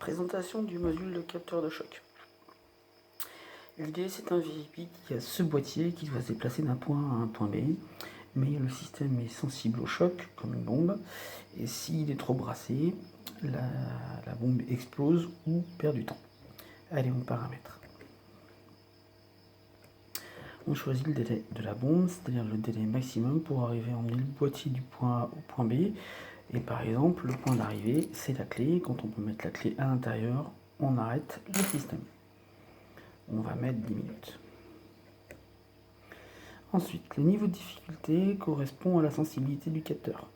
Présentation du module de capteur de choc. L'idée, c'est un VIP qui a ce boîtier qui doit se déplacer d'un point A à un point B, mais le système est sensible au choc, comme une bombe, et s'il est trop brassé, la bombe explose ou perd du temps. Allez, on paramètre. On choisit le délai de la bombe, c'est-à-dire le délai maximum pour arriver à emmener le boîtier du point A au point B. Et par exemple, le point d'arrivée, c'est la clé. Quand on peut mettre la clé à l'intérieur, on arrête le système. On va mettre 10 minutes. Ensuite, le niveau de difficulté correspond à la sensibilité du capteur.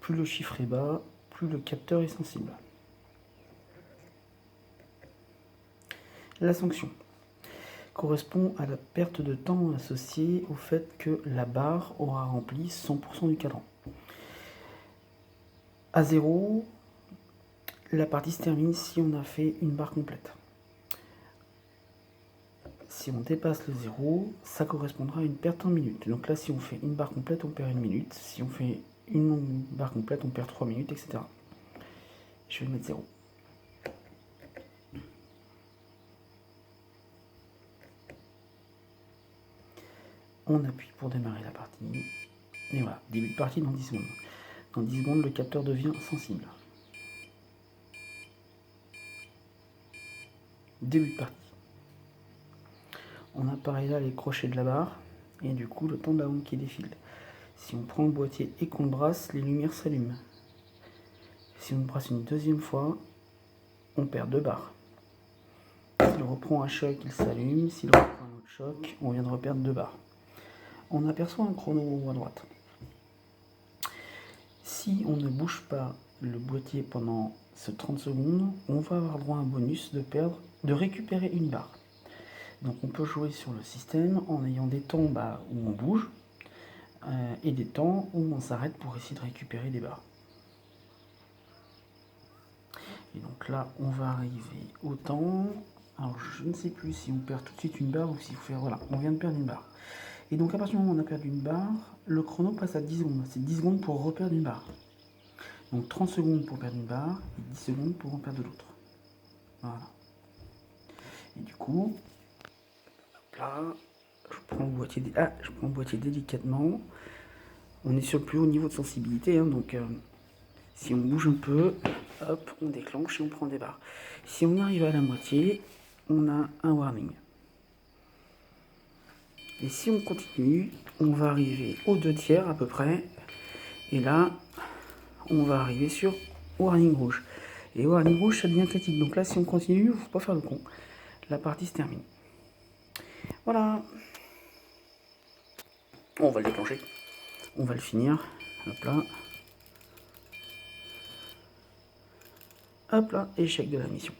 Plus le chiffre est bas, plus le capteur est sensible. La sanction correspond à la perte de temps associée au fait que la barre aura rempli 100% du cadran. À 0, la partie se termine si on a fait une barre complète. Si on dépasse le 0, ça correspondra à une perte en minutes. Donc là, si on fait une barre complète, on perd une minute. Si on fait une barre complète, on perd 3 minutes, etc. Je vais mettre 0. On appuie pour démarrer la partie. Et voilà, début de partie dans 10 secondes. Dans 10 secondes, le capteur devient sensible. Début de partie. On apparaît là les crochets de la barre, et du coup le temps de la bombe qui défile. Si on prend le boîtier et qu'on le brasse, les lumières s'allument. Si on le brasse une deuxième fois, on perd 2 barres. S'il reprend un choc, il s'allume. S'il reprend un autre choc, on vient de reperdre 2 barres. On aperçoit un chrono à droite. Si on ne bouge pas le boîtier pendant ce 30 secondes, on va avoir droit à un bonus de récupérer une barre. Donc on peut jouer sur le système en ayant des temps où on bouge et des temps où on s'arrête pour essayer de récupérer des barres. Et donc là, on va arriver au temps. Alors je ne sais plus si on perd tout de suite une barre ou s'il faut faire... Voilà, on vient de perdre une barre. Et donc à partir du moment où on a perdu une barre, le chrono passe à 10 secondes. C'est 10 secondes pour reperdre une barre. Donc 30 secondes pour perdre une barre et 10 secondes pour en perdre l'autre. Voilà. Et du coup, là, je prends le boîtier délicatement. On est sur le plus haut niveau de sensibilité, hein, donc si on bouge un peu, hop, on déclenche et on prend des barres. Si on arrive à la moitié, on a un warning. Et si on continue, on va arriver aux 2/3 à peu près. Et là, on va arriver sur warning rouge. Et warning rouge, ça devient critique. Donc là, si on continue, il ne faut pas faire le con. La partie se termine. Voilà. On va le déclencher. On va le finir. Hop là. Hop là, échec de la mission.